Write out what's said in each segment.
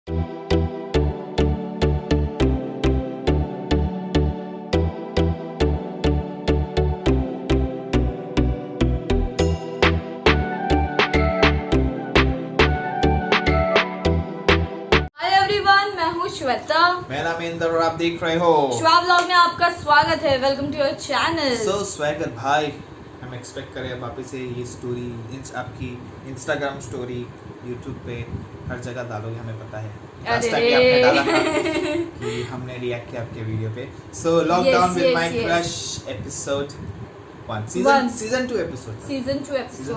श्वेता, मेरा नाम इंदर और आप देख रहे हो श्वा व्लॉग में आपका स्वागत है। Welcome to your channel. So swagger भाई, हम एक्सपेक्ट करें वापस से ये स्टोरी आपकी इंस्टाग्राम स्टोरी यूट्यूब पे हर जगह डालोगे, हमें पता है। लास्ट टाइम आपने डाला था कि हमने रिएक्ट किया आपके वीडियो पे। So lockdown with my crush episode 1 season 2 episode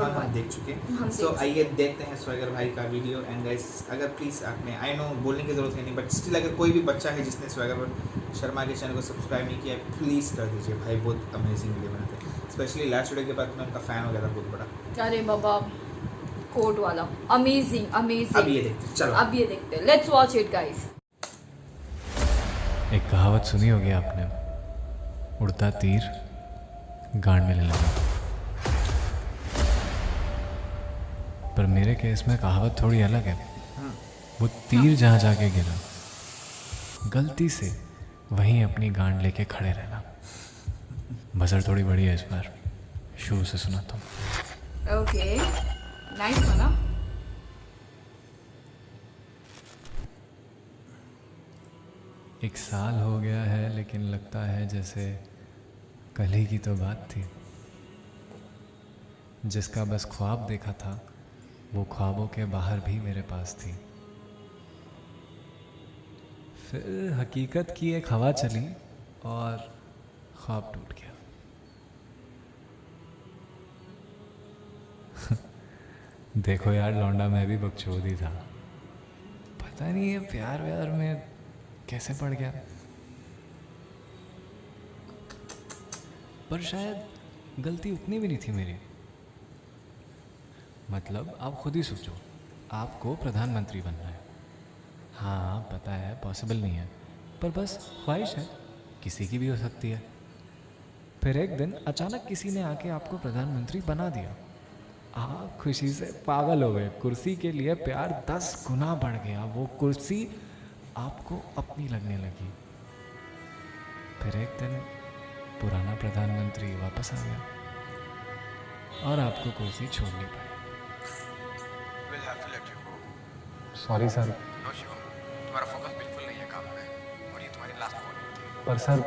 हम देख चुके हैं। सो आइए देखते हैं स्वैगर भाई का वीडियो। एंड गाइस, अगर प्लीज आपने, आई नो बोलने की जरूरत है नहीं, बट स्टिल अगर कोई भी बच्चा है जिसने स्वैगर शर्मा के चैनल को सब्सक्राइब नहीं किया, प्लीज कर दीजिए। भाई बहुत अमेजिंग वीडियो बनाते हैं, स्पेशली लास्ट वीडियो के बाद मैं उनका फैन हो गया था बहुत बड़ा। अरे बाबा, कोट वाला अमेजिंग। अब ये देखते, चलो अब ये देखते, लेट्स वॉच इट गाइस। एक कहावत सुनी होगी आपने, उड़ता तीर गांड में ले लगा। पर मेरे केस में कहावत थोड़ी अलग है। वो तीर जहाँ जाके गिरा, गलती से वहीं अपनी गांड लेके खड़े रहना। बसर थोड़ी बड़ी है इस बार, शुरू से सुनाता हूँ। ओके, नाइस वाला। एक साल हो गया है, लेकिन लगता है जैसे कल ही की तो बात थी। जिसका बस ख्वाब देखा था, वो ख्वाबों के बाहर भी मेरे पास थी। फिर हकीकत की एक हवा चली और ख्वाब टूट गया। देखो यार लौंडा, मैं भी बकचोदी था। पता नहीं ये प्यार व्यार में कैसे पड़ गया, पर शायद गलती उतनी भी नहीं थी मेरी। मतलब आप खुद ही सोचो, आपको प्रधानमंत्री बनना है। हाँ पता है पॉसिबल नहीं है, पर बस ख्वाहिश है, किसी की भी हो सकती है। फिर एक दिन अचानक किसी ने आके आपको प्रधानमंत्री बना दिया। आप खुशी से पागल हो गए। कुर्सी के लिए प्यार 10 गुना बढ़ गया। वो कुर्सी आपको अपनी लगने लगी। फिर एक दिन पुराना प्रधानमंत्री वापस आ गया और आपको कुर्सी छोड़नी पड़ी। Sorry sir. नो शिवम, तुम्हारा फोकस बिल्कुल नहीं है काम में और ये तुम्हारी लास्ट वार्निंग थी। पर सर,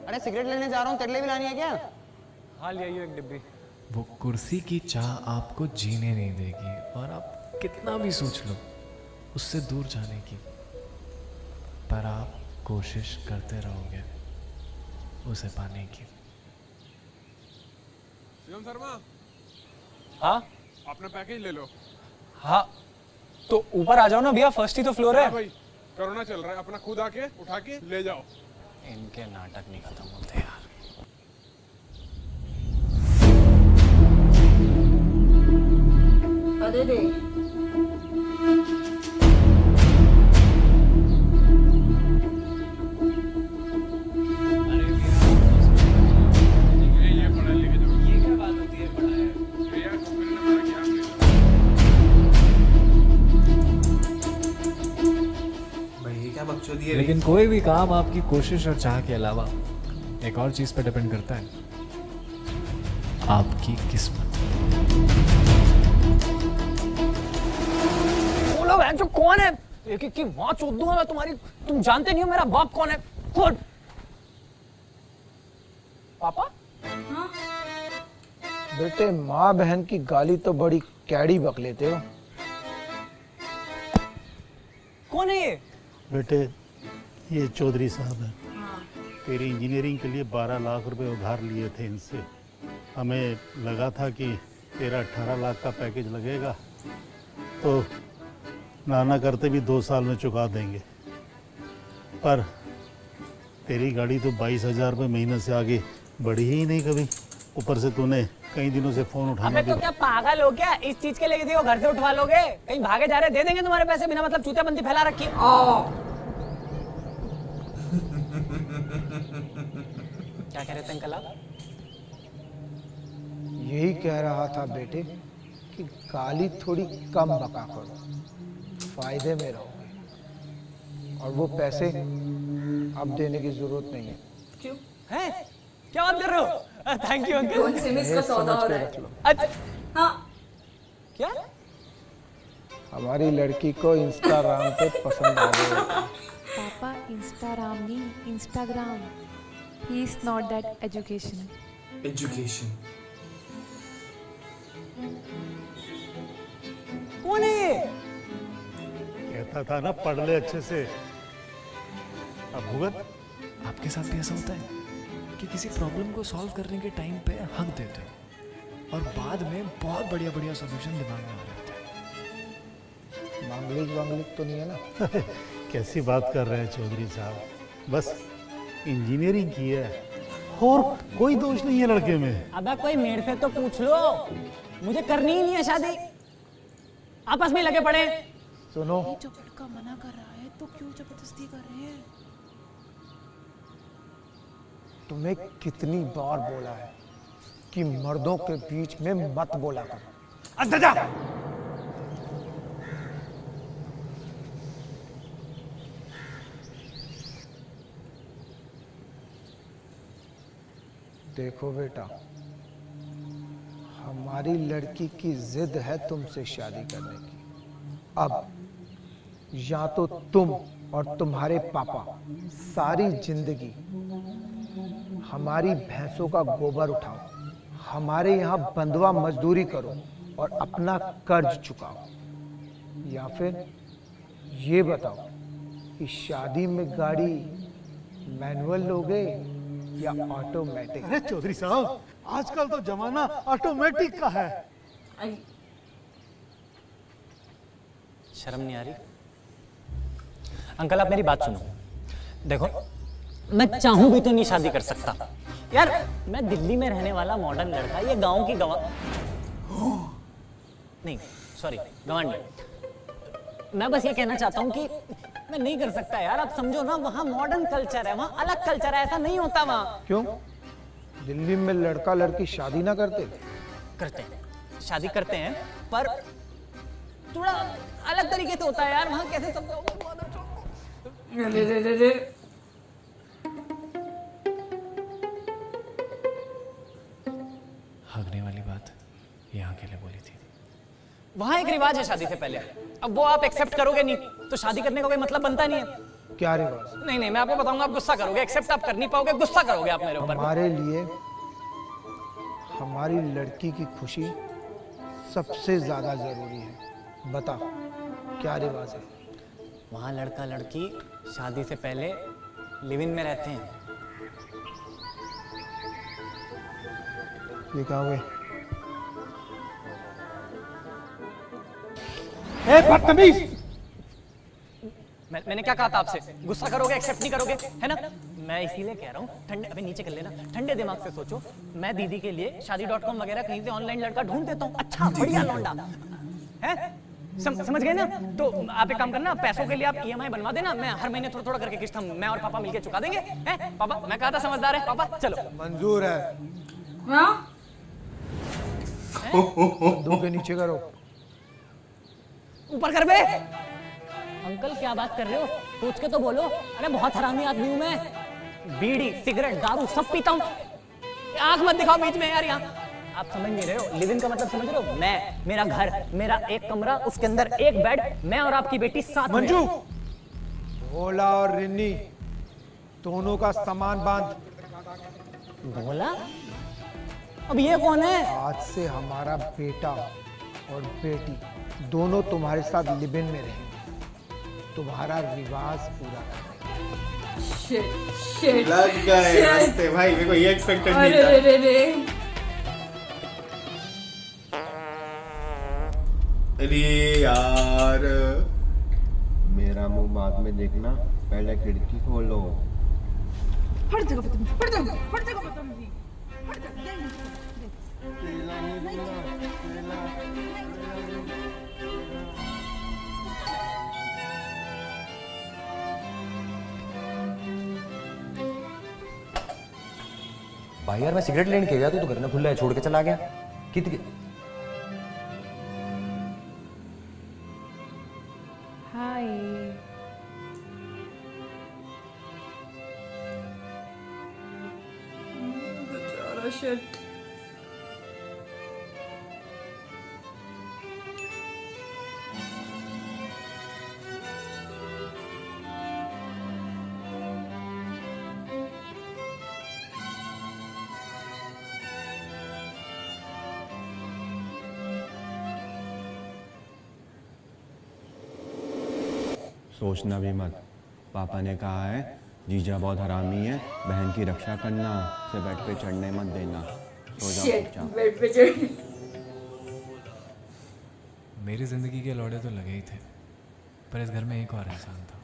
अरे सिगरेट लेने जा रहा हूँ, तेरे लिए भी लानी है क्या? हाँ ले आइए एक डिब्बी। वो कुर्सी की चाह आपको जीने नहीं देगी और आप कितना भी सोच लो उससे दूर जाने की, पर आप कोशिश करते रहोगे उसे पाने की। शिवम शर्मा, हाँ अपना पैकेज ले लो। हाँ तो ऊपर आ जाओ ना भैया, फर्स्ट ही तो फ्लोर है। भाई कोरोना चल रहा है, अपना खुद आके उठा के ले जाओ। इनके नाटक नहीं खत्म होते यार। अरे रे, ये पढ़ा लेके जाओ। ये क्या बात होती है, पढ़ा है भैया कंपनी ने मारा क्या आपने? भाई ये क्या बकचोदी है। लेकिन कोई भी काम आपकी कोशिश और चाह के अलावा एक और चीज पर डिपेंड करता है, आपकी किस्मत। बोलो बहन, जो कौन है? एक एक की माँ चोद दूंगा मैं तुम्हारी। तुम जानते नहीं हो मेरा बाप कौन है? कौन? पापा? हाँ? बेटे, माँ बहन की गाली तो बड़ी कैडी बक लेते हो। कौन है ये? बेटे, ये चौधरी साहब हैं। हाँ। तेरी इंजीनियरिंग के लिए 12 लाख रुपए उधार लिए थे इनसे। हमें लगा था कि तेरा 18 लाख का पैकेज लगेगा तो नाना करते भी 2 साल में चुका देंगे। पर तेरी गाड़ी तो 22,000 रुपये महीने से आगे बढ़ी ही नहीं कभी। ऊपर से तूने कई दिनों से फोन उठाना अबे तो क्या पागल हो क्या? इस चीज के लिए किसी को घर से उठवा लोगे? कहीं भागे जा रहे दे देंगे तुम्हारे पैसे, बिना मतलब चूतियाबंदी फैला रखी है। क्या कह रहे थे अंकल आप? यही कह रहा था बेटे कि गाली थोड़ी कम बका करो, फायदे में रहोगे। और वो पैसे अब देने की जरूरत नहीं है। क्यों? हैं? क्या बात कर रहे हो? Thank you uncle. कौन से मिस का सौदा हो रहा रख लो। है? अच्छा हाँ, क्या? हमारी लड़की को इंस्टाग्राम पे पसंद आ गए। पापा इंस्टाग्राम नहीं, Instagram. He is not that education. Education कौन है ये? कहता था ना पढ़ ले अच्छे से। अब भुगत। आपके साथ भी ऐसा होता है कि किसी प्रॉब्लम को सॉल्व करने के टाइम पे हक देते हो और बाद में बहुत बढ़िया बढ़िया सॉल्यूशन दिमाग में आ रहे होते हैं। मांगलिक तो नहीं है ना? कैसी बात कर रहे हैं चौधरी साहब? बस इंजीनियरिंग की है और कोई दोष नहीं है लड़के में। अबे कोई मेरे से तो पूछ लो, मुझे करनी ही नहीं है शादी। आपस में लगे पड़े। सुनो, जो लड़का मना कर रहा है तो क्यों जबरदस्ती कर रहे हैं? तुम्हें कितनी बार बोला है कि मर्दों के बीच में मत बोला करो। अंदर जा। देखो बेटा, हमारी लड़की की जिद है तुमसे शादी करने की। अब या तो तुम और तुम्हारे पापा सारी जिंदगी हमारी भैंसों का गोबर उठाओ, हमारे यहाँ बंधुआ मजदूरी करो और अपना कर्ज चुकाओ, या फिर ये बताओ कि शादी में गाड़ी मैनुअल लोगे या ऑटोमेटिक? अरे चौधरी साहब, आजकल तो जमाना ऑटोमेटिक का है। आई, शर्म नहीं आ रही? अंकल आप मेरी बात सुनो। देखो, मैं चाहूं भी तो नहीं शादी कर सकता यार। मैं दिल्ली में रहने वाला मॉडर्न लड़का, ये गांव की नहीं, सॉरी, गवांडी। मैं बस ये कहना चाहता हूँ कि मैं नहीं कर सकता यार। आप समझो ना, वहाँ मॉडर्न कल्चर है, वहाँ अलग कल्चर है, ऐसा नहीं होता वहाँ। क्यों? दिल्ली में लड़का लड़की शादी ना करते? करते हैं, शादी करते हैं, पर थोड़ा अलग तरीके से होता है यार। वहाँ कैसे समझाऊंगा? हगने वाली बात यहाँ के लिए बोली थी। वहाँ एक रिवाज है शादी से पहले। अब वो आप एक्सेप्ट करोगे नहीं तो शादी करने का कोई मतलब बनता नहीं है। क्या रिवाज? नहीं नहीं, मैं आपको बताऊंगा, आप गुस्सा करोगे। एक्सेप्ट आप कर नहीं पाओगे, गुस्सा करोगे आप मेरे ऊपर। हमारे लिए हमारी लड़की की खुशी सबसे ज्यादा जरूरी है। बता, क्या रिवाज है? वहाँ लड़का लड़की शादी से पहले लिव इन में रहते हैं। ये क्या हुए? बदतमीज! मैंने क्या कहा था आपसे? गुस्सा करोगे, एक्सेप्ट नहीं करोगे, है ना? मैं इसीलिए कह रहा हूँ, ठंडे, अभी नीचे कर लेना, ठंडे दिमाग से सोचो। मैं दीदी के लिए शादी.com वगैरह कहीं से ऑनलाइन लड़का ढूंढ देता हूँ, अच्छा बढ़िया लौंडा है। समझ गए ना? तो आप एक काम करना, पैसों के लिए आप EMI बनवा देना, मैं हर महीने थोड़ा थोड़ा करके किस्त मैं और पापा मिलके चुका देंगे। हैं पापा? मैं कहा था समझदार है पापा। चलो मंजूर है। हाँ? दो के नीचे करो। ऊपर कर बे। अंकल क्या बात कर रहे हो? सोच के तो बोलो। अरे बहुत हरामी आदमी हूं मैं। बीड़ी, सिगरेट, दारू सब पीता हूँ। आंख मत दिखाओ बीच में यार यहाँ। आप समझ नहीं रहे हो, लिव इन का मतलब समझ रहे हो? मैं, मेरा घर, मेरा एक कमरा, उसके अंदर एक बेड, मैं और आपकी बेटी साथ में। मंजू, भोला और रिन्नी दोनों का सामान बांध। भोला? अब ये कौन है? आज से हमारा बेटा और बेटी दोनों तुम्हारे साथ लिव इन में रहेंगे, तुम्हारा रिवाज पूरा करेंगे। शिट, शिट, लग गए शिट। रास्ते भाई, मेरे को ये एक्सपेक्टेड नहीं अरे था। रे रे रे। अरे यार मेरा मुंह बाद में देखना, पहले खिड़की खोलो। हट जाओ तुम, हट जाओ, हट जाओ बदतमीजी, हट जाओ। तेला नहीं दूंगा, तेला। भाई यार मैं सिगरेट लेने के गया तू तो घर में खुला है छोड़ के चला गया। कितनी हाय। बेचारा शिट। सोचना भी मत, पापा ने कहा है जीजा बहुत हरामी है, बहन की रक्षा करना, से बेड पे चढ़ने मत देना। सो जाओ शिट, चुपचाप। बेड पे चढ़। मेरी ज़िंदगी के लौड़े तो लगे ही थे, पर इस घर में एक और इंसान था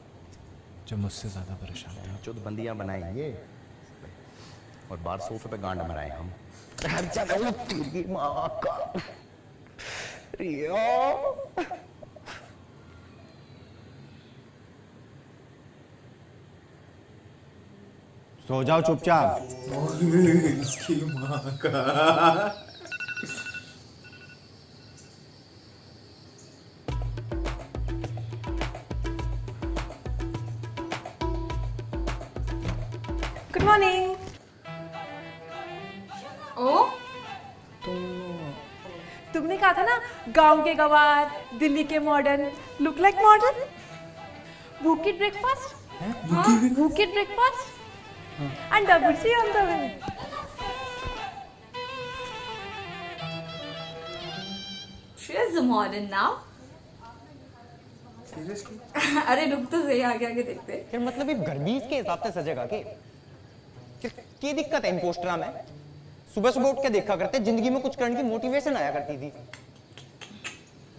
जो मुझसे ज़्यादा परेशान था। चुतबंदियां बनाएंगे और बाहर सोफे पे गांड मराए हम। तेरी माँ का रिया। सो जाओ चुपचाप। इसकी माँ का। Good morning. ओ तुमने कहा था ना गांव के गवार, दिल्ली के मॉडर्न, लुक लाइक मॉडर्न। भूखी ब्रेकफास्ट, भूखी breakfast and double C on the way. She is modern now. Seriously? अरे रुक तो सही, आगे आगे देखते हैं। फिर मतलब ये घर भी इसके हिसाब से सजेगा के? क्या दिक्कत है इन पोस्टरा में? सुबह सुबह उठ के देखा करते, जिंदगी में कुछ करने की मोटिवेशन आया करती थी।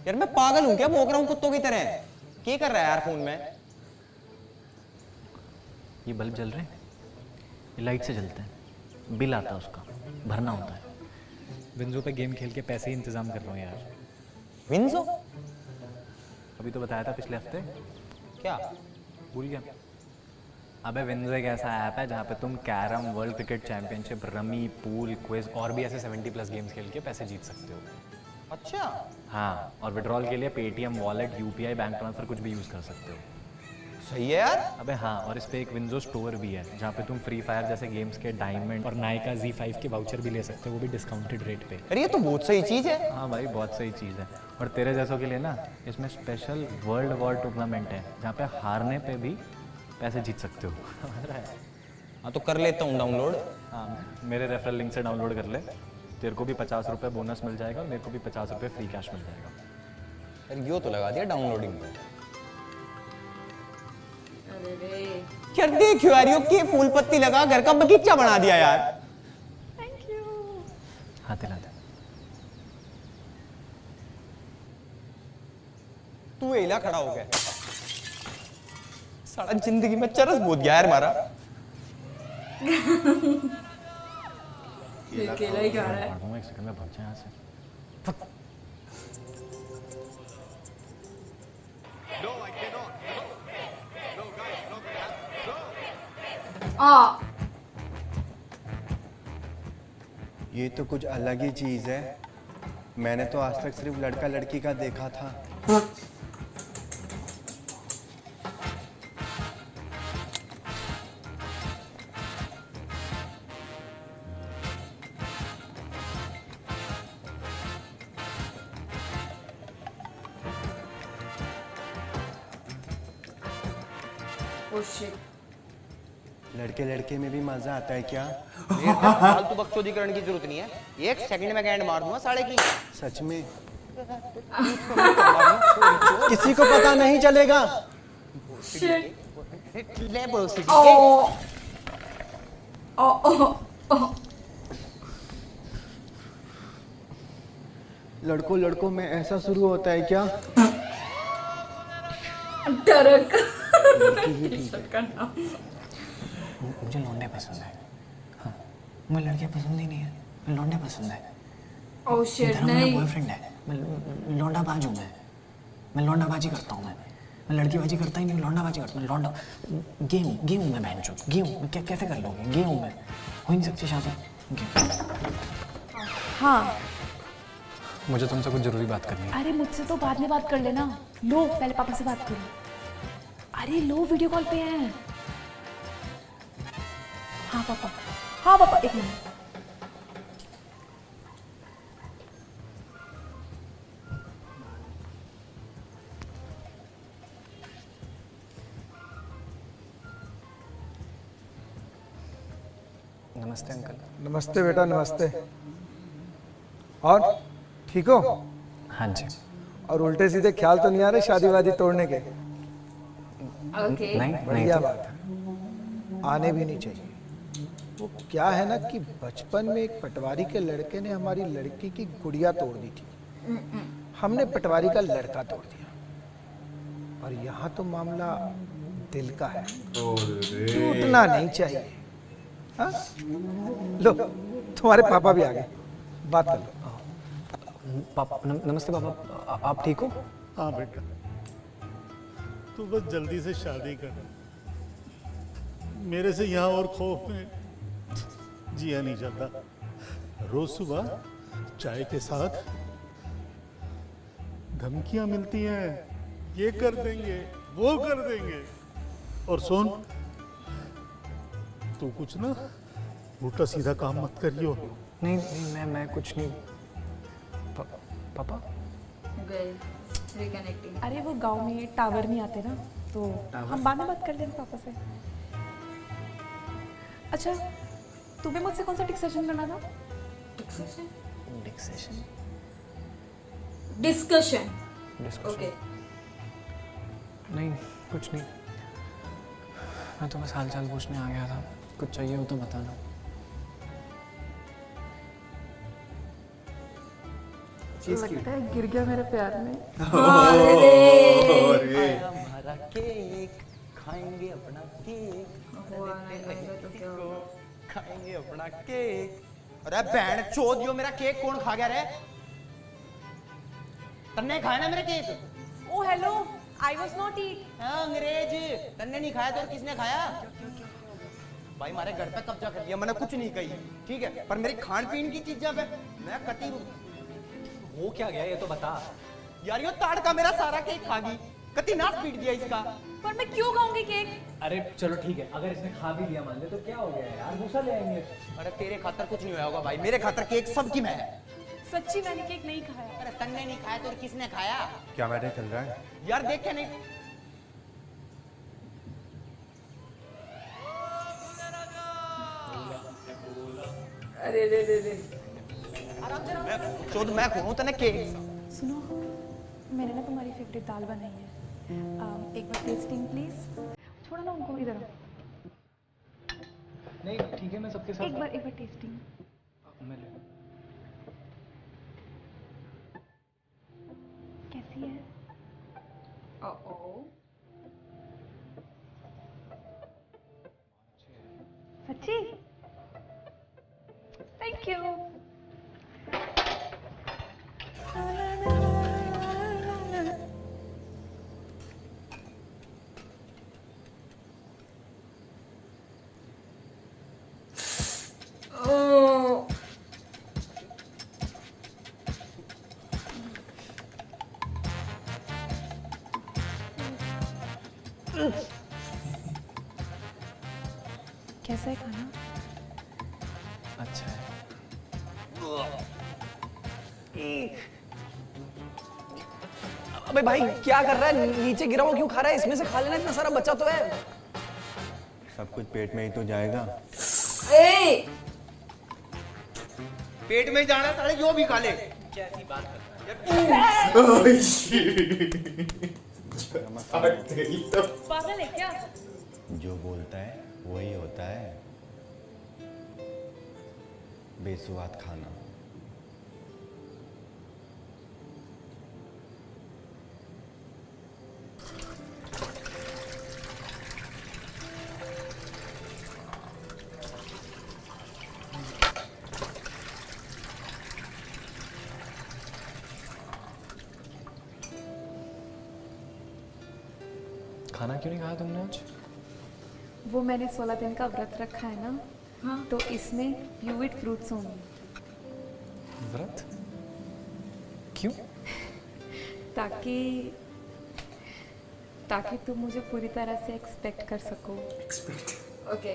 यार मैं पागल हूं क्या, भौंक रहा हूं कुत्तों की तरह? क्या कर रहा है यार फोन में? ये बल्ब जल रहे हैं, ये लाइट से जलते हैं, बिल आता है उसका, भरना होता है। विंजो पे गेम खेल के पैसे ही इंतजाम कर रहा हूँ यार। विंजो? अभी तो बताया था पिछले हफ्ते। क्या भूल गया? अबे विंजो एक ऐसा ऐप है जहाँ पे तुम carrom, world cricket championship, rummy, pool, quiz और भी ऐसे 70+ गेम्स खेल के पैसे जीत सकते हो। अच्छा। हाँ, और विड्रॉल के लिए Paytm wallet, UPI, bank transfer कुछ भी यूज़ कर सकते हो। सही है यार। अबे हाँ, और इस पे एक विंजो स्टोर भी है जहाँ पे तुम फ्री फायर जैसे गेम्स के डायमंड और नायका Z5 के वाउचर भी ले सकते हो, वो भी डिस्काउंटेड रेट पे। अरे ये तो बहुत सही चीज है। हाँ भाई, बहुत सही चीज़ है। और तेरे जैसों के लिए ना इसमें स्पेशल वर्ल्ड वॉर टूर्नामेंट है जहाँ पे हारने पे भी पैसे जीत सकते हो। समझ रहा है? हाँ तो कर लेता हूँ डाउनलोड। हाँ, मेरे रेफरल लिंक से डाउनलोड कर ले, तेरे को भी 50 रुपये बोनस मिल जाएगा और मेरे को भी 50 रुपये फ्री कैश मिल जाएगा। अरे यो तो लगा दिया डाउनलोडिंग पे। अरे यार देखियो यार, यो के फूल पत्ती लगा घर का बगीचा बना दिया यार। Thank you. हाँ दिला दे। तू एला खड़ा हो गया, सारा जिंदगी में चरस बोध गया यार हमारा। ये अकेला ही खा रहा है। मार दूंगा, एक सेकंड में भाग जाए यहाँ से। ये तो कुछ अलग ही चीज है, मैंने तो आज तक सिर्फ लड़का लड़की का देखा था। Oh shit. लड़के लड़के में भी मजा आता है क्या? फालतू बकचोदी करने की जरूरत नहीं है, एक सेकंड में गैंड मार दूंगा साढ़े की। सच में? किसी को पता नहीं चलेगा। Shit. ले पड़ोसी की। Oh. Oh. लड़कों लड़कों में ऐसा शुरू होता है क्या? टरक मुझे लौंडे पसंद है। हाँ, मुझे लड़कियां पसंद ही नहीं है, मुझे लौंडे पसंद है। ओह शिट, नहीं। मेरा बॉयफ्रेंड है, मैं लौंडाबाज हूँ। मैं लौंडाबाजी करता हूँ। मैं लड़कीबाजी करता ही नहीं, लौंडाबाजी करता हूँ। लौंडा गे हूँ मैं, बहनचोद गे हूँ मैं। क्या कैसे कर लोगे? गे हूँ मैं, हो ही नहीं सकती शादी। हाँ, मुझे तुमसे कुछ जरूरी बात करनी है। अरे मुझसे तो बाद में बात कर लेना। लो पहले पापा से बात करो। अरे लो वीडियो कॉल पे हैं। हाँ पापा, एक मिनट। नमस्ते अंकल। नमस्ते बेटा, नमस्ते। और ठीक हो? हाँ जी। और उल्टे सीधे ख्याल तो नहीं आ रहे शादी वादी तोड़ने के? ओके, बढ़िया बात है, आने भी नहीं चाहिए। वो क्या है ना कि बचपन में एक पटवारी के लड़के ने हमारी लड़की की गुड़िया तोड़ दी थी। हमने पटवारी का लड़का तोड़ दिया। और यहाँ तो मामला दिल का है, टूटना नहीं चाहिए। हाँ? लो तुम्हारे पापा भी आ गए, बात कर लो। पापा नमस्ते पापा, आप ठीक हो? हाँ बेटा, तू बस जल्दी से शादी कर। मेरे से यहाँ और खौफ में जिया नहीं जाता। रोज सुबह चाय के साथ धमकियां मिलती हैं, ये कर देंगे, वो कर देंगे। और सुन, तू कुछ ना उल्टा सीधा काम मत करियो। नहीं, मैं कुछ नहीं। पापा रिकनेक्टिंग। अरे वो गांव में टावर नहीं आते ना, तो हम बाद में बात कर लेंगे पापा से। अच्छा, तुम्हें मुझसे कौन सा डिस्कशन करना था? डिस्कशन। ओके। नहीं, कुछ नहीं। मैं तो बस हाल चाल पूछने आ गया था। कुछ चाहिए हो तो बताना। लगता है गिर गया मेरे प्यार में। हमारा केक खाएंगे, अपना केक खाएंगे, अपना केक। अरे बहन चोद, यो मेरा केक कौन खा गया रे? तन्ने खाया ना मेरा cake? Oh hello, I was not eat. अंग्रेज, तन्ने नहीं खाया तो और किसने खाया? भाई हमारे घर पे कब्जा कर लिया, मैंने कुछ नहीं कही, ठीक है, पर मेरी खान पीन की चीजों पे मैं कती हो क्या गया ये तो बता। यार यो ताड़का मेरा सारा केक खा गई, कती नाश पीट दिया इसका। पर मैं क्यों खाऊंगी केक? अरे चलो ठीक है, अगर इसने खा भी लिया मान ले तो क्या हो गया यार, दूसरा ले आएंगे। अरे तेरे खातर कुछ नहीं हुआ होगा भाई, मेरे खातर केक सबकी मैं है। सच्ची मैंने केक नहीं खाया। अरे तन्ने नहीं खाया तो और किसने खाया? क्या मैटर चल रहा है? यार देखे नहीं। अरे रे रे रे, चोद मैं कौन हूं तने केक? सुनो, मैंने ना तुम्हारी फेवरेट दाल बनाई है। एक बार टेस्टिंग प्लीज। छोड़ो ना उनको, इधर आओ। नहीं ठीक है, मैं सबके साथ एक बार टेस्टिंग। मैं ले। कैसी है? सच्ची? Thank you. कैसा है खाना? अच्छा है। अबे भाई क्या कर रहा है? नीचे गिरा हुआ क्यों खा रहा है? इसमें से खा लेना, इतना सारा बचा तो है। सब कुछ पेट में ही तो जाएगा। ए! पेट में जाना साले जो भी खा ले। कैसी बात करता है? पागल है क्या? जो बोलता है वही होता है। बेसुआद खाना। खाना क्यों नहीं खाया तुमने आज? वो मैंने 16 दिन का व्रत रखा है ना, हाँ। तो इसमें यू ईट फ्रूट्स ओनली। व्रत? क्यों? ताकि तुम मुझे पूरी तरह से एक्सपेक्ट कर सको। ओके।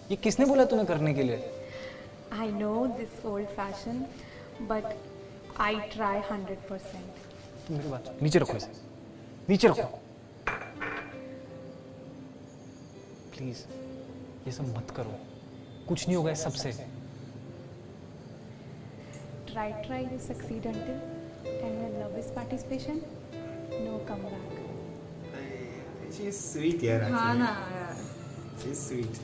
ये किसने बोला तुम्हें करने के लिए? I know this old fashion, but I try 100%। तुम मेरी बात नीचे रखो, इसे नीचे रखो प्लीज। ये सब मत करो, कुछ नहीं होगा इस सबसे। Try you succeed until, and when love is participation, no comeback. She is sweet यार। हाँ ना यार। She is sweet.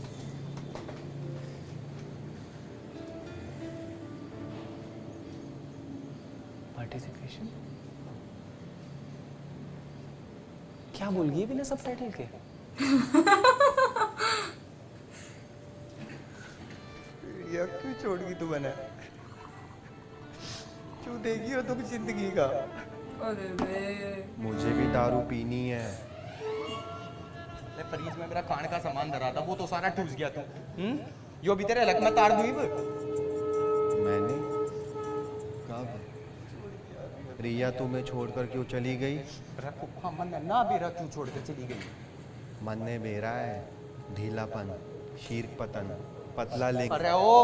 पार्टिसिपेशन? क्या बोल गई बिना सबटाइटल के? ये क्यों छोड़ गई तू मैंने? क्यों देगी हो तुम जिंदगी का? अरे रे। मुझे भी दारू पीनी है। फ्रीज में मेरा खाने का सामान धरा था, वो तो सारा ठूस गया तू। यो भी तेरे हलक में तार दूँ। मैंने कब? रिया तुम्हें छोड़कर क्यों चली गई? मन ने ना बेरा क्यों छोड़कर चली गई? मन ने बेरा है ढीलापन, शीर्क पतन, पतला ले। अरे ओ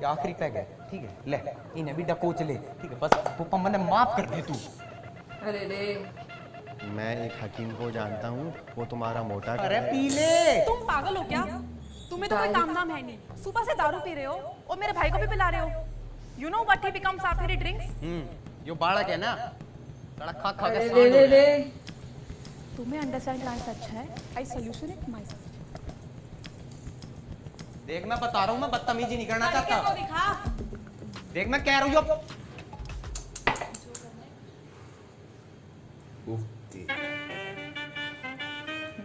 आखिरी पैग है, ठीक है, ले इन्हें भी डकोच ले, ठीक है, बस वो पम्मन ने माफ कर दे तू। अरे रे। मैं एक हकीम को जानता हूँ, वो तुम्हारा मोटा। अरे पी ले। तुम पागल हो क्या? तुम्हें तो कोई काम धाम है नहीं, सुबह से दारू पी रहे हो और मेरे भाई को भी पिला रहे हो। You know what he becomes after he drinks? यो बालक है ना, सड़क खा खा के अरे रे रे। तुम्हें अंडरस्टैंड करना अच्छा है। I solution it myself. देख मैं बता रहा हूँ, मैं बदतमीजी नहीं करना चाहता। तो दिखा। देख मैं कह रहा हूँ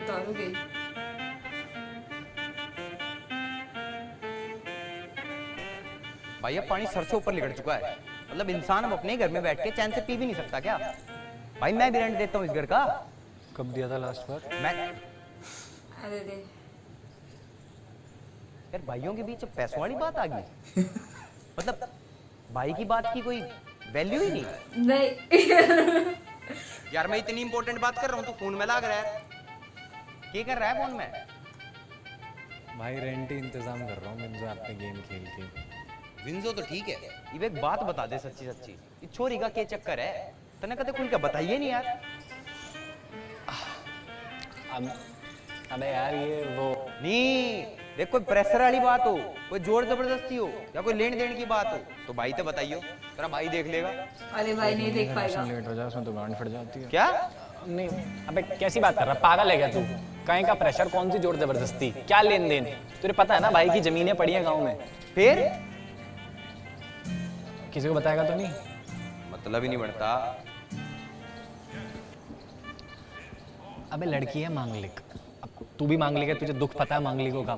दारू गई। भाई अब पानी सर से ऊपर लिकड़ चुका है। मतलब इंसान अब अपने घर में बैठ के चैन से पी भी नहीं सकता क्या? भाई मैं भी रेंट देता हूँ इस घर का। कब दिया था लास्ट बार? मैं अरे रे। यार भाइयों के बीच पैसों वाली बात आ गई। मतलब भाई की बात की कोई वैल्यू ही नहीं। नहीं। यार मैं इतनी इंपॉर्टेंट बात कर रहा हूँ, तो फोन में लग रहा है। क्या कर रहा है फोन में? भाई रेंट ही इंतजाम कर रहा हूँ विंजो ऐप पे गेम खेल के। विंजो तो ठीक है, ये एक बात बता दे सच्ची सच्ची, ये छोरी का क्या चक्कर है? तने कदे खुल के बताइए नहीं यार। अबे यार ये वो नहीं, देख कोई प्रेशर वाली बात हो, कोई जोर जबरदस्ती हो, या कोई लेन देन की बात हो, तो भाई तो बताइयो, तेरा भाई देख लेगा। अरे भाई नहीं देख पाएगा। लेट हो जाए उसमें तो गांड फट जाती है। क्या? नहीं अबे कैसी बात कर रहा, पागल है क्या तू? कहीं का प्रेशर, कौन सी जोर जबरदस्ती, क्या लेन देन? तुझे पता है ना भाई की जमीनें पड़ी हैं गांव में। फिर किसी को बताएगा तो नहीं? मतलब ही नहीं बनता। अबे लड़की है मांगलिक, अब तू भी मांगलिक है, तुझे दुख पता है मांगलिकों का।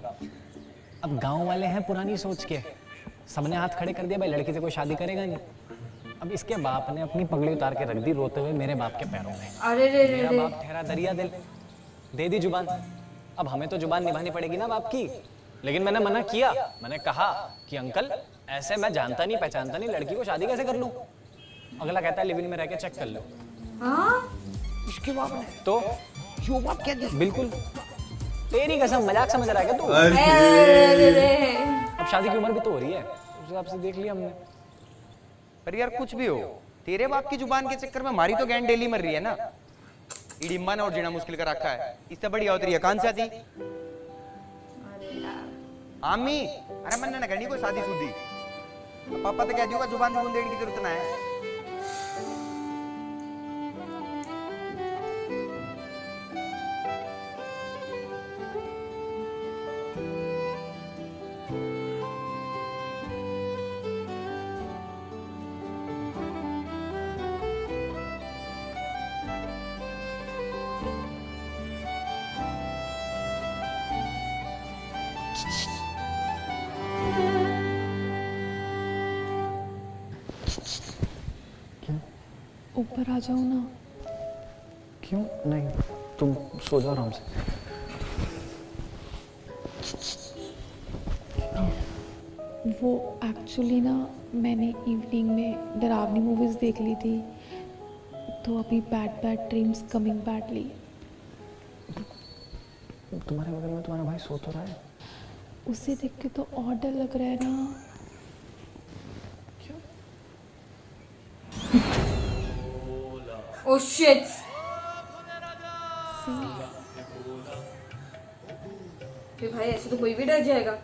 अब गांव वाले हैं पुरानी सोच के, सबने हाथ खड़े कर दिया भाई लड़की से कोई शादी करेगा नहीं। अब इसके बाप ने अपनी पगड़ी उतार के रख दी रोते हुए मेरे बाप के पैरों में। अरे रे रे मेरा रे। बाप ठहरा दरिया दिल, दे दी जुबान। अब हमें तो जुबान निभानी पड़ेगी ना बाप की। लेकिन मैंने मना किया, मैंने कहा कि अंकल ऐसे मैं जानता नहीं पहचानता नहीं, लड़की को शादी कैसे कर लूं? अगला कहता है लिव इन में रह के चेक कर लो। हाँ? इसके बाप ने तो यो बाप क्या दी? बिल्कुल तेरी कसम, मजाक समझ रहा है क्या तू? अरे रे। अब शादी की उम्र भी तो हो रही है, उस हिसाब से देख लिया हमने। पर यार कुछ भी हो, तेरे बाप की जुबान के चक्कर में हमारी तो गैंड डेली मर रही है ना। इडिम्बा ने और जीना मुश्किल कर रखा है, इससे बड़ी होती है कांसा थी। आमी अरे मन ना करनी कोई शादी सुदी, पापा तो कह दूंगा जुबान जुबान देने की जरूरत ना है। ऊपर आ जाओ ना। क्यों नहीं, तुम सो जाओ आराम से। वो एक्चुअली ना मैंने इवनिंग में डरावनी मूवीज़ देख ली थी, तो अभी बैड ड्रीम्स कमिंग बैडली। तुम्हारे बगल में तुम्हारा भाई सो तो रहा है। उसे देख के तो और डर लग रहा है ना। Oh shit. फिर भाई ऐसे तो कोई भी डर जाएगा।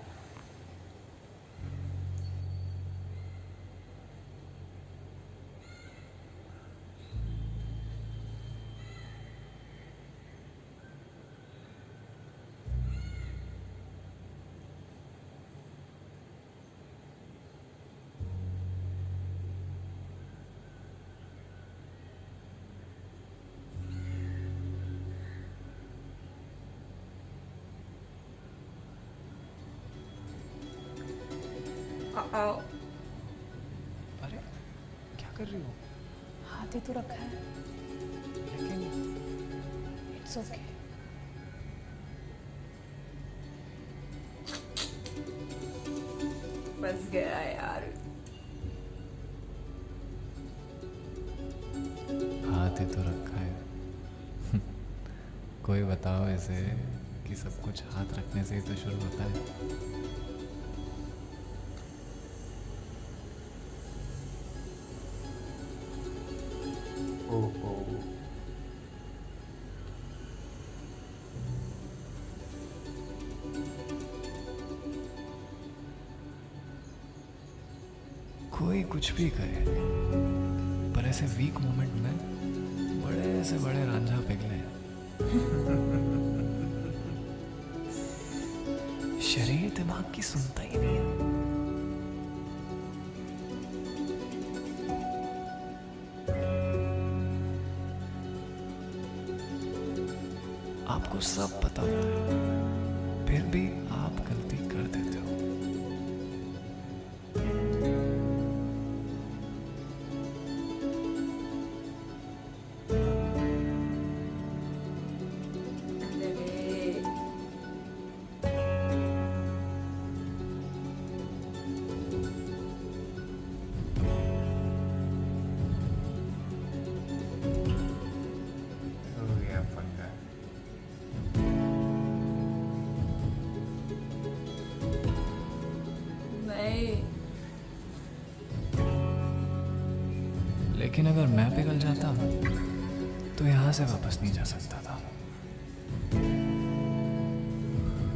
अरे क्या कर रही हो? हाथ ही तो रखा है। लेकिन इट्स ओके। बस गया यार। हाथ ही तो रखा है। कोई बताओ इसे कि सब कुछ हाथ रखने से ही तो शुरू होता है। कोई कुछ भी करे, पर ऐसे वीक मोमेंट में बड़े से बड़े रांझा पिघले। शरीर दिमाग की सुनता ही नहीं है। आपको सब पता होता है, फिर भी आप गलती कर देते हो। लेकिन अगर मैं पिघल जाता तो यहाँ से वापस नहीं जा सकता था।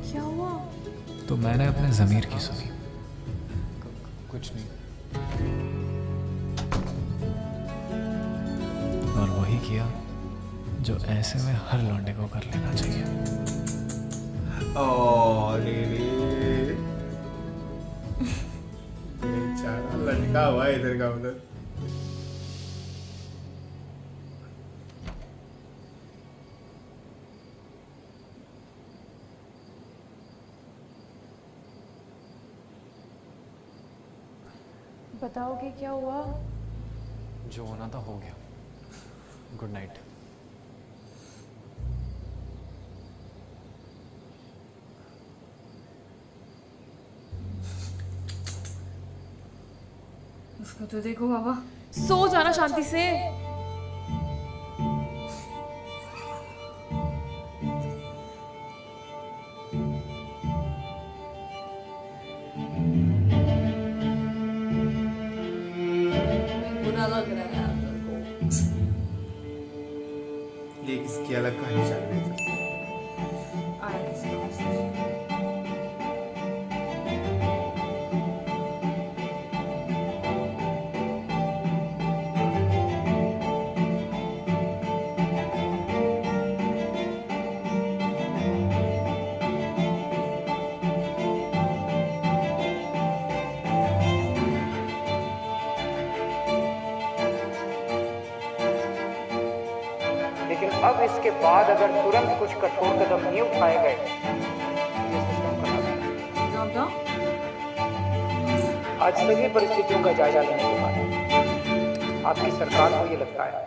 क्या हुआ? तो मैंने अपने ज़मीर की सुनी। कुछ नहीं। और वही किया जो ऐसे में हर लौंडे को कर लेना चाहिए। लटका हुआ है इधर का उधर। बताओगे क्या हुआ? जो होना था हो गया। Good night. उसको तो देखो बाबा। सो जाना शांति से। बुरा लग रहा है यार मेरे को। ये किसकी अलग कहानी चल रही थी। आया किसका मैसेज? लेकिन अब इसके बाद अगर तुरंत कुछ कठोर कदम नहीं उठाए गए ये सिस्टम खराब है। आज सभी परिस्थितियों का जायजा लेने के बाद आपकी सरकार को ये लगता है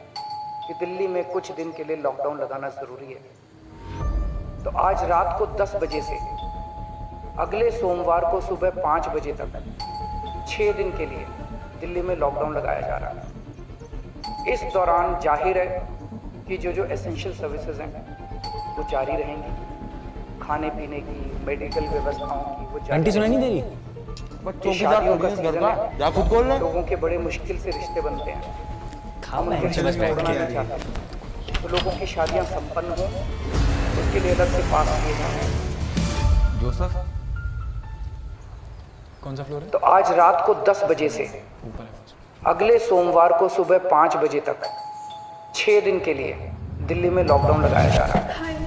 कि दिल्ली में कुछ दिन के लिए लॉकडाउन लगाना ज़रूरी है, तो आज रात को 10 बजे से अगले सोमवार को सुबह 5 बजे तक 6 दिन के लिए दिल्ली में लॉकडाउन लगाया जा रहा है। इस दौरान जाहिर है कि जो एसेंशियल सर्विसेज हैं वो जारी रहेंगी, खाने पीने की, मेडिकल व्यवस्थाओं की वो जारी। आंटी सुनाई नहीं दे रही? ये शादियों का सीजन है, लोगों के बड़े मुश्किल से रिश्ते बनते हैं, हम उनके रिश्ते तोड़ना नहीं चाहते, तो लोगों की शादियां संपन्न हों उसके लिए अलग से पास किए जाएं। जोसेफ, कौन सा फ्लोर है? तो आज रात को 10 बजे से अगले सोमवार को सुबह 5 बजे तक 6 दिन के लिए दिल्ली में लॉकडाउन लगाया जा रहा है।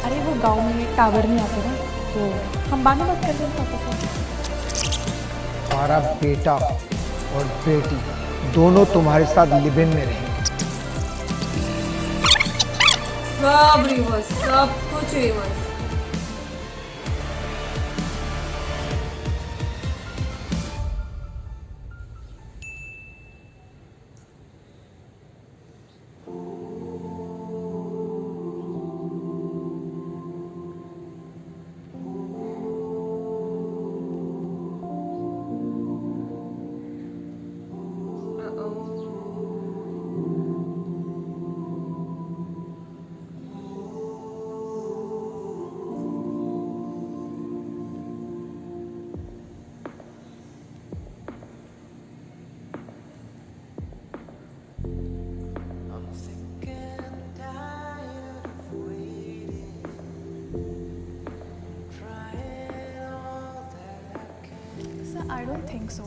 अरे वो गांव में टावर नहीं आते ना, तो हम बाद में बात कर रहे हैं पापा से। तुम्हारा बेटा और बेटी दोनों तुम्हारे साथ लिव इन में रहेंगे। सब रिवर्स, सब कुछ reverse. I don't think so,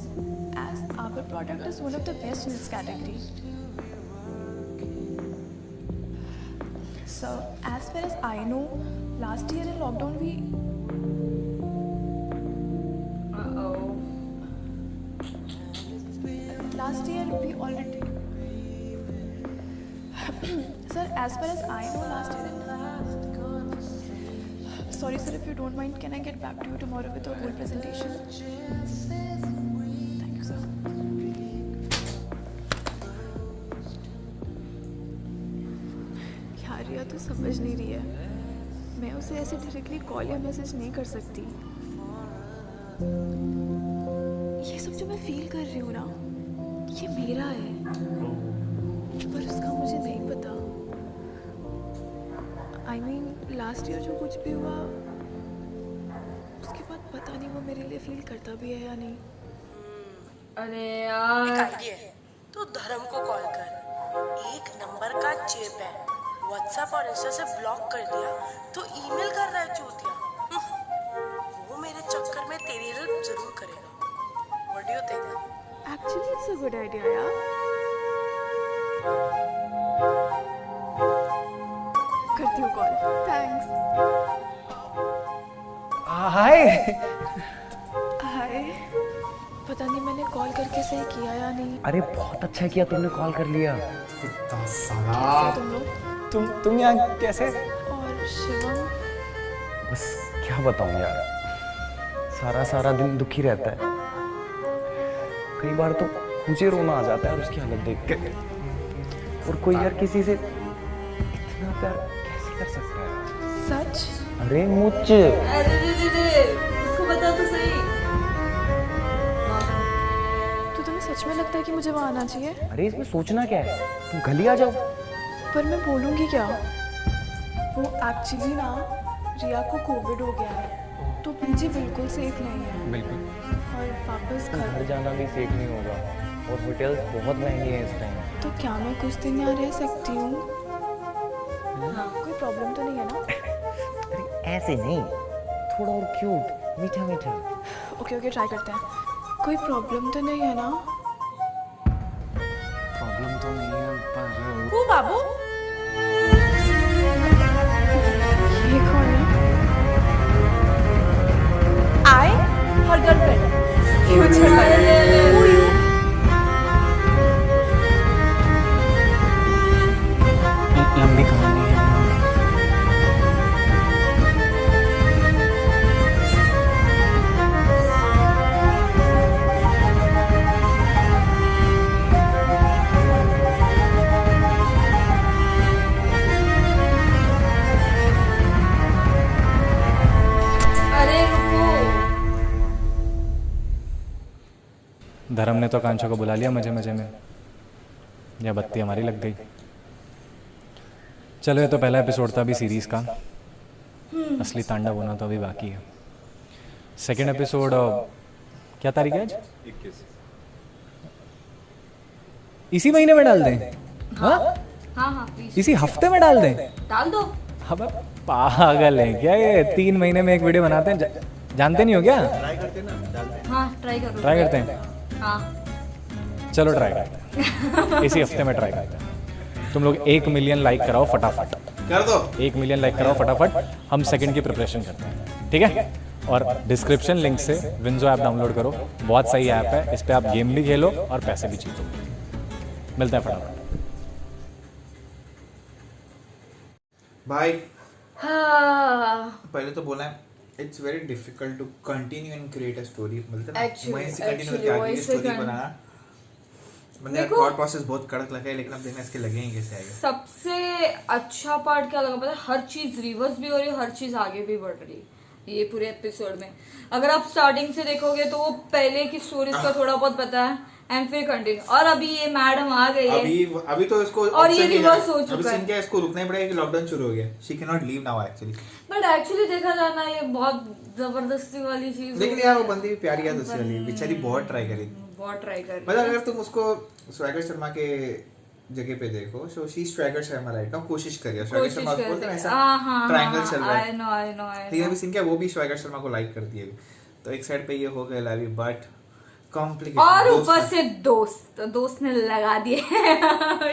as our product is one of the best in its category. So, as far as I know, last year in lockdown we... Last year we already... Sir, as far as I know, last year in... Sorry sir, if you don't mind, can I get back to you tomorrow with a whole presentation? Thank you sir. यार रिया तो समझ नहीं रही है, मैं उसे ऐसे directly call या मैसेज नहीं कर सकती। ये सब जो मैं फील कर रही हूँ ना, ये मेरा है, पर उसका मुझे नहीं पता। I mean, लास्ट ईयर जो कुछ भी हुआ उसके बाद पता नहीं वो मेरे लिए फील करता भी है या नहीं। अरे यार, एक आइडिया है, तो धर्म को कॉल कर, एक नंबर का चिप है, व्हाट्सएप और इंस्टा से ब्लॉक कर दिया तो ईमेल कर रहा है चूतिया। वो मेरे चक्कर में तेरी हेल्प जरूर करेगा। What do you think? Actually it's a good idea यार। करती हूँ कॉल। थैंक्स। हाय। हाय। पता नहीं मैंने कॉल करके सही किया या नहीं। अरे बहुत अच्छा किया तुमने कॉल कर लिया। कैसे तुम लोग? तुम यहाँ कैसे? और शिवम? बस क्या बताऊँ यार, सारा दिन दुखी रहता है। कई बार तो मुझे रोना आ जाता है और उसकी हालत देख के। और कोई यार किसी से इतना प्यार कैसे कर सकता है? सच? अरे मुझ उसको बता तो सही। तो तुम्हें सच में लगता है कि मुझे वहाँ आना चाहिए? अरे इसमें सोचना क्या है, तुम कल ही आ जाओ। पर मैं बोलूँगी क्या? वो एक्चुअली ना रिया को कोविड हो गया है, तो पीजी बिल्कुल सेफ नहीं है। बिल्कुल। और वापस घर जाना भी सेफ नहीं होगा और होटल्स बहुत महंगे हैं इस टाइम। तो क्या मैं कुछ दिन यहाँ रह सकती हूँ? कोई प्रॉब्लम तो नहीं है ना? अरे ऐसे नहीं, थोड़ा और क्यूट, मीठा मीठा। ओके ट्राई करते हैं। कोई प्रॉब्लम तो नहीं है ना? प्रॉब्लम तो नहीं है पर ओ बाबू, ये कौन है? आई और गर्लफ्रेंड। फ्यूचर धर्म ने तो कांचो को बुला लिया मजे मजे में, या बत्ती हमारी लग गई। चलो ये तो पहला एपिसोड था अभी सीरीज़ का, असली तांडव होना तो अभी बाकी है। सेकेंड एपिसोड क्या तारीख है आज? 21। इसी महीने में डाल दें? हाँ हाँ प्लीज इसी हफ्ते में डाल दें? डाल दो। अब पागल है क्या ये? 3 महीने में एक वीडियो बनाते हैं, जानते नहीं हो क्या? ट्राई करते ना, डालते हैं। हाँ ट्राई करो। ट्राई करते हैं? हाँ चलो ट्राई करते हैं, इसी हफ्ते में ट्राई करते हैं। तुम लोग 1 मिलियन लाइक कराओ फटाफट, कर दो 1 मिलियन लाइक कराओ फटाफट, हम सेकंड की प्रिपरेशन करते हैं, ठीक है? और डिस्क्रिप्शन लिंक से विंजो ऐप डाउनलोड करो, बहुत सही ऐप है, इस पर आप गेम भी खेलो और पैसे भी जीतो। मिलते हैं फटाफट। भाई हाँ पहले तो बोला है it's very difficult to continue and create a story, मतलब वहीं से कंटिन्यू करके आगे की स्टोरी बनाना, मतलब थॉट प्रोसेस बहुत कड़क लगा है, लेकिन अब देखना इसके लगेंगे कैसे आएगा। सबसे अच्छा पार्ट क्या लगा पता है? हर चीज रिवर्स भी हो रही है, हर चीज आगे भी बढ़ रही है ये पूरे एपिसोड में। अगर आप स्टार्टिंग से देखोगे तो वो पहले की स्टोरीज का थोड़ा बहुत पता है एंड फिर कंटिन्यू, और अभी ये मैडम आ गई है अभी तो इसको और ये रिवर्स हो चुका अभी है। सीन क्या है, इसको रुकना ही पड़ेगा कि लॉकडाउन शुरू हो गया, she can not leave now actually. But actually देखा जाना ये बहुत जबरदस्ती वाली चीज, लेकिन यार वो बंदी भी प्यारी है दूसरी वाली, बेचारी बहुत ट्राई करी, बहुत ट्राई कर मतलब अगर तुम उसको स्वैगर शर्मा के जगह पे देखो, so she swagger Sharma right ना, कोशिश करिए स्वैगर शर्मा को बोलते हैं ऐसा ट्रायंगल चल रहा है, आई नो ठीक है। अभी सीन क्या वो भी स्वैगर शर्मा को लाइक करती है, तो एक साइड पे ये हो गया लावी, बट कॉम्प्लिकेटेड, और ऊपर से दोस्त ने लगा दिए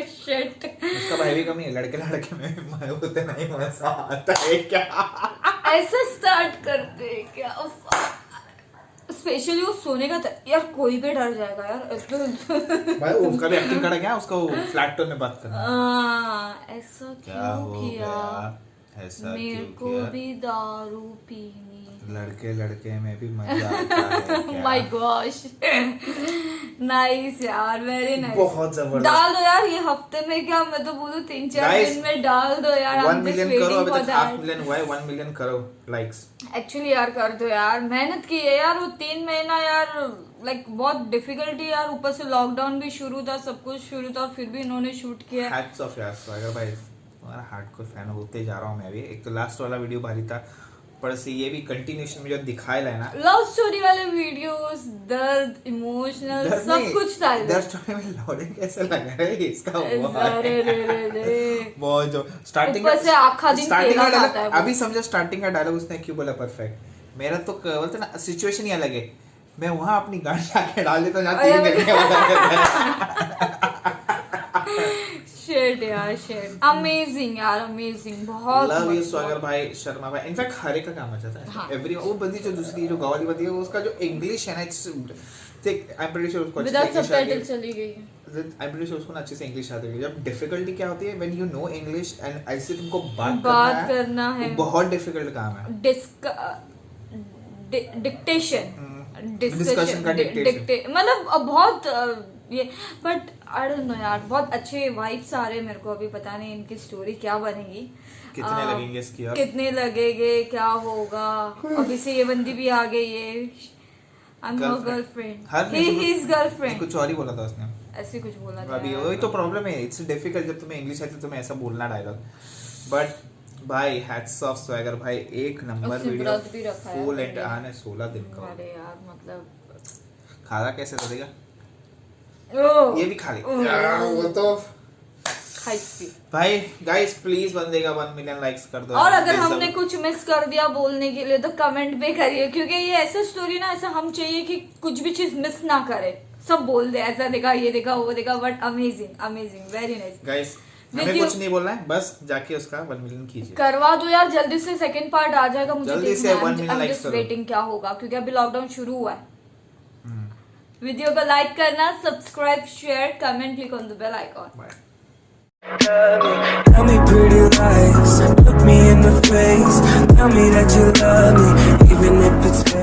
शिट। उसका भाई भी कम ही है, लड़के में मजे होते नहीं, मजा आता है क्या? ऐसा स्टार्ट करते हैं क्या? स्पेशली वो सोने का यार, कोई भी डर जाएगा यार भाई उसका भी एक्टिंग करा क्या, उसका वो फ्लैट टोन में बात करना, ऐसा क्या क्यों हो किया? ऐसा मेरे को किया? भी दारू पीनी, लड़के में भी मजा आता है क्या? माय गॉश नाइस यार, वेरी नाइस, बहुत जबरदस्त। डाल दो यार ये हफ्ते में, क्या मैं तो बोलूं 3-4 दिन में डाल दो यार। 1 मिलियन करो, अभी तक 5 मिलियन हुआ है, 1 मिलियन करो लाइक्स। एक्चुअली यार कर दो यार, मेहनत की है यार वो 3 महीना यार, लाइक बहुत डिफिकल्टी यार, ऊपर से लॉकडाउन भी शुरू था, सब कुछ शुरू था, फिर भी इन्होंने शूट किया। हैट्स ऑफ यार स्वागर भाई, तुम्हारा हार्डकोर फैन होते जा रहा हूं मैं भी। एक तो लास्ट वाला वीडियो भारी था, पर से ये भी कंटिन्यूएशन में जो दिखाया है ना, लव स्टोरी वाले वीडियोस, दर्द, इमोशनल, सब कुछ था। दर्द स्टोरी में लौड़े कैसे लगा है इसका, अरे रे बहुत जो स्टार्टिंग ऊपर से आखा दिन केला खाता है वो। अभी समझो स्टार्टिंग का डायलॉग उसने क्यों बोला परफेक्ट। मेरा तो बोलते ना सिचुएशन ही अलग है, मैं वहां अपनी गाड़ी आके डाल देता हूं जहां 3 घंटे वाला शिट यार शिट, अमेजिंग यार, अमेजिंग, बहुत लव यू स्वागर भाई शर्मा भाई। इनफैक्ट हर एक का काम आ जाता है। हाँ। एवरी वो बंदी जो दूसरी जो गाँव वाली बंदी है, उसका जो इंग्लिश है ना, इट्स देख आई एम प्रीटी श्योर उसको अच्छे विदाउट से सबटाइटल चली गई है। आई एम प्रीटी श्योर उसको अच्छे से इंग्लिश आती है। जब डिफिकल्टी क्या होती है, when you know English and ऐसे तुमको बात करना है, वो बहुत डिफिकल्ट काम है। डिस्कशन का मतलब बहुत ये, बट आई डोंट नो यार, बहुत अच्छे वाइब्स आ रहे हैं मेरे को। अभी पता नहीं इनकी स्टोरी क्या बनेगी, कितने लगेंगे इसकी और कितने लगेंगे, क्या होगा। अभी से ये बंदी भी आ गई है, I am her girlfriend, he is girlfriend, कुछ और ही बोला था उसने, ऐसे कुछ बोला था। अभी वही तो प्रॉब्लम है, इट्स डिफिकल्ट जब तुम्हें इंग्लिश आती है तुम्हें ऐसा बोलना डायलॉग। बट भाई हैट्स ऑफ स्वैगर भाई, एक नंबर वीडियो फुल एंड आने 16 दिन का। अरे यार मतलब खाना कैसे लगेगा, ये भी खा ले वो तो भाई। गाइस प्लीज बंदेगा 1 मिलियन लाइक्स कर दो, और अगर हमने कुछ मिस कर दिया बोलने के लिए तो कमेंट भी करिए, क्योंकि ये ऐसा स्टोरी ना, ऐसा हम चाहिए कि कुछ भी चीज मिस ना करे, सब बोल दे, ऐसा देखा, ये देखा, वो देखा, but amazing amazing, very nice. Guys हमें कुछ नहीं बोलना है, बस जाके उसका 1 मिलियन कीजिए, करवा दो यार जल्दी से। सेकंड पार्ट आ जाएगा, मुझे जल्दी से 1 मिलियन लाइक्स करो। वेटिंग क्या होगा, क्योंकि अभी लॉकडाउन शुरू हुआ है। वीडियो को लाइक करना, subscribe, share, comment, click on the bell icon. Tell me pretty lies, look me in the face, tell me that you love me, even if it's fake.